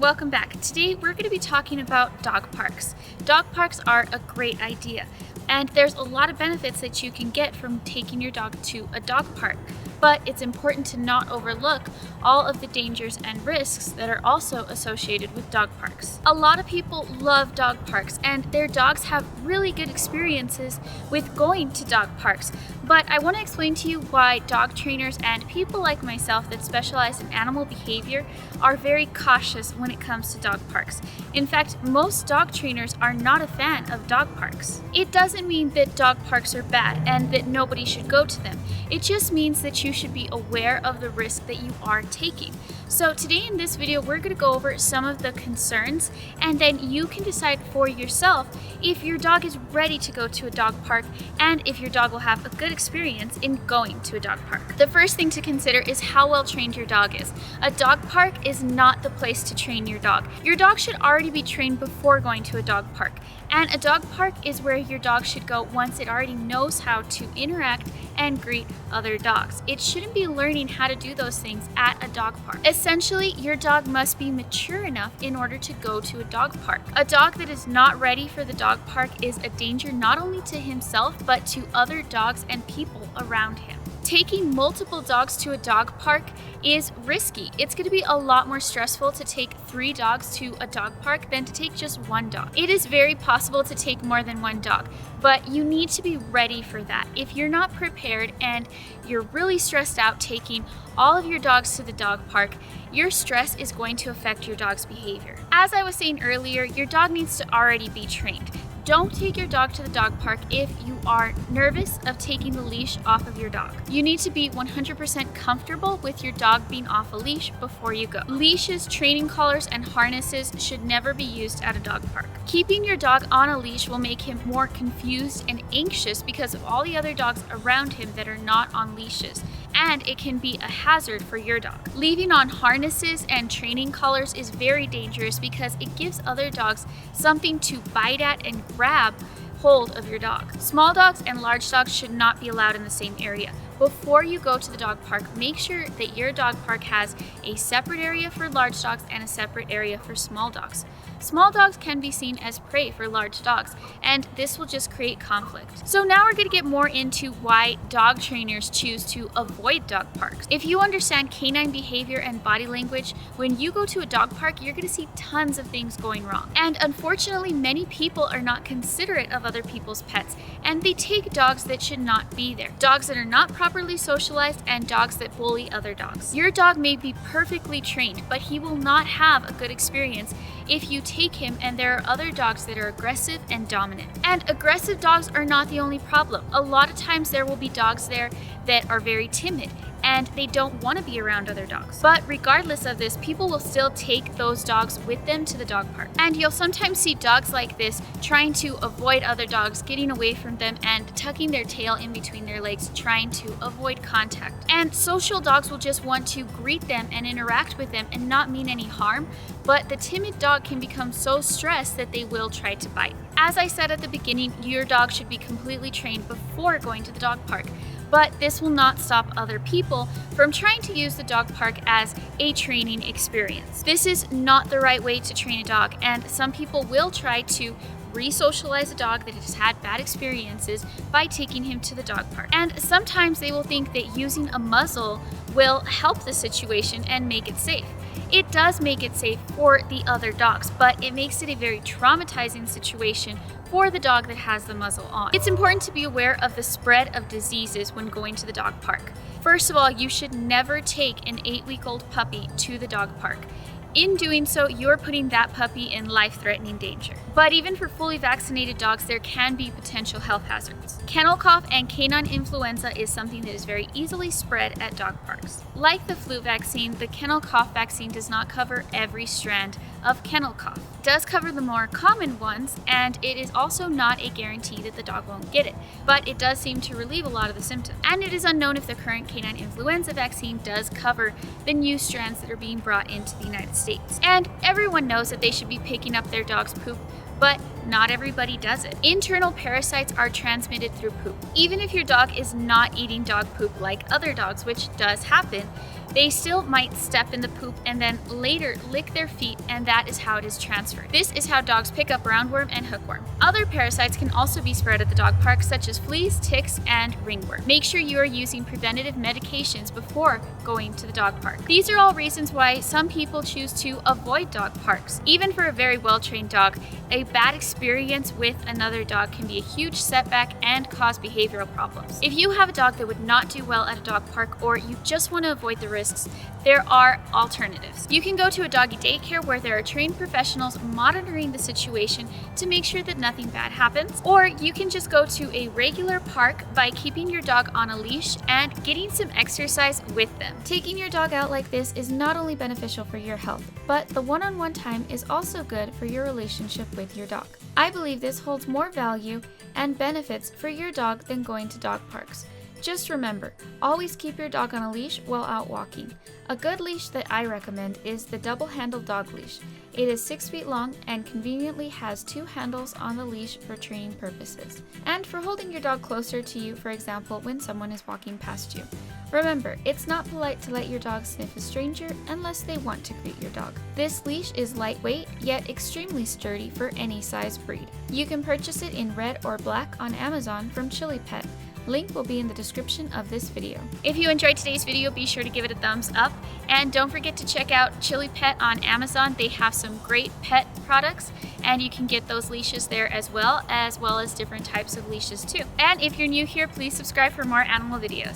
welcome back. Today we're going to be talking about dog parks. Dog parks are a great idea, and there's a lot of benefits that you can get from taking your dog to a dog park. But it's important to not overlook all of the dangers and risks that are also associated with dog parks. A lot of people love dog parks, and their dogs have really good experiences with going to dog parks. But I want to explain to you why dog trainers and people like myself that specialize in animal behavior are very cautious when it comes to dog parks. In fact, most dog trainers are not a fan of dog parks. It doesn't mean that dog parks are bad and that nobody should go to them. It just means that you should be aware of the risk that you are taking. So today in this video, we're going to go over some of the concerns, and then you can decide for yourself if your dog is ready to go to a dog park and if your dog will have a good experience in going to a dog park. The first thing to consider is how well trained your dog is. A dog park is not the place to train your dog. Your dog should already be trained before going to a dog park. And a dog park is where your dog should go once it already knows how to interact and greet other dogs. It shouldn't be learning how to do those things at a dog park. Essentially, your dog must be mature enough in order to go to a dog park. A dog that is not ready for the dog park is a danger not only to himself, but to other dogs and people around him. Taking multiple dogs to a dog park is risky. It's going to be a lot more stressful to take 3 dogs to a dog park than to take just 1 dog. It is very possible to take more than 1 dog, but you need to be ready for that. If you're not prepared and you're really stressed out taking all of your dogs to the dog park, your stress is going to affect your dog's behavior. As I was saying earlier, your dog needs to already be trained. Don't take your dog to the dog park if you are nervous of taking the leash off of your dog. You need to be 100% comfortable with your dog being off a leash before you go. Leashes, training collars, and harnesses should never be used at a dog park. Keeping your dog on a leash will make him more confused and anxious because of all the other dogs around him that are not on leashes, and it can be a hazard for your dog. Leaving on harnesses and training collars is very dangerous because it gives other dogs something to bite at and grab hold of your dog. Small dogs and large dogs should not be allowed in the same area. Before you go to the dog park, make sure that your dog park has a separate area for large dogs and a separate area for small dogs. Small dogs can be seen as prey for large dogs, and this will just create conflict. So now we're going to get more into why dog trainers choose to avoid dog parks. If you understand canine behavior and body language, when you go to a dog park, you're going to see tons of things going wrong. And unfortunately, many people are not considerate of other people's pets, and they take dogs that should not be there. Dogs that are not properly socialized and dogs that bully other dogs. Your dog may be perfectly trained, but he will not have a good experience if you take him and there are other dogs that are aggressive and dominant. And aggressive dogs are not the only problem. A lot of times there will be dogs there that are very timid and they don't want to be around other dogs. But regardless of this, people will still take those dogs with them to the dog park. And you'll sometimes see dogs like this trying to avoid other dogs, getting away from them and tucking their tail in between their legs, trying to avoid contact. And social dogs will just want to greet them and interact with them and not mean any harm, but the timid dog can become so stressed that they will try to bite. As I said at the beginning, your dog should be completely trained before going to the dog park. But this will not stop other people from trying to use the dog park as a training experience. This is not the right way to train a dog, and some people will try to re-socialize a dog that has had bad experiences by taking him to the dog park. And sometimes they will think that using a muzzle will help the situation and make it safe. It does make it safe for the other dogs, but it makes it a very traumatizing situation for the dog that has the muzzle on. It's important to be aware of the spread of diseases when going to the dog park. First of all, you should never take an 8-week-old puppy to the dog park. In doing so, you're putting that puppy in life-threatening danger. But even for fully vaccinated dogs, there can be potential health hazards. Kennel cough and canine influenza is something that is very easily spread at dog parks. Like the flu vaccine, the kennel cough vaccine does not cover every strand of kennel cough. It does cover the more common ones, and it is also not a guarantee that the dog won't get it, but it does seem to relieve a lot of the symptoms. And it is unknown if the current canine influenza vaccine does cover the new strands that are being brought into the United States. And everyone knows that they should be picking up their dog's poop, but not everybody does it. Internal parasites are transmitted through poop. Even if your dog is not eating dog poop like other dogs, which does happen, they still might step in the poop and then later lick their feet, and that is how it is transferred. This is how dogs pick up roundworm and hookworm. Other parasites can also be spread at the dog park, such as fleas, ticks, and ringworm. Make sure you are using preventative medications before going to the dog park. These are all reasons why some people choose to avoid dog parks. Even for a very well-trained dog, a bad experience with another dog can be a huge setback and cause behavioral problems. If you have a dog that would not do well at a dog park, or you just want to avoid the risks, there are alternatives. You can go to a doggy daycare where there are trained professionals monitoring the situation to make sure that nothing bad happens, or you can just go to a regular park by keeping your dog on a leash and getting some exercise with them. Taking your dog out like this is not only beneficial for your health, but the one-on-one time is also good for your relationship with your dog. I believe this holds more value and benefits for your dog than going to dog parks. Just remember, always keep your dog on a leash while out walking. A good leash that I recommend is the double-handled dog leash. It is 6 feet long and conveniently has 2 handles on the leash for training purposes, and for holding your dog closer to you, for example, when someone is walking past you. Remember, it's not polite to let your dog sniff a stranger unless they want to greet your dog. This leash is lightweight, yet extremely sturdy for any size breed. You can purchase it in red or black on Amazon from Chili Pet. Link will be in the description of this video. If you enjoyed today's video, be sure to give it a thumbs up, and don't forget to check out Chili Pet on Amazon. They have some great pet products, and you can get those leashes there as well as different types of leashes too. And if you're new here, please subscribe for more animal videos.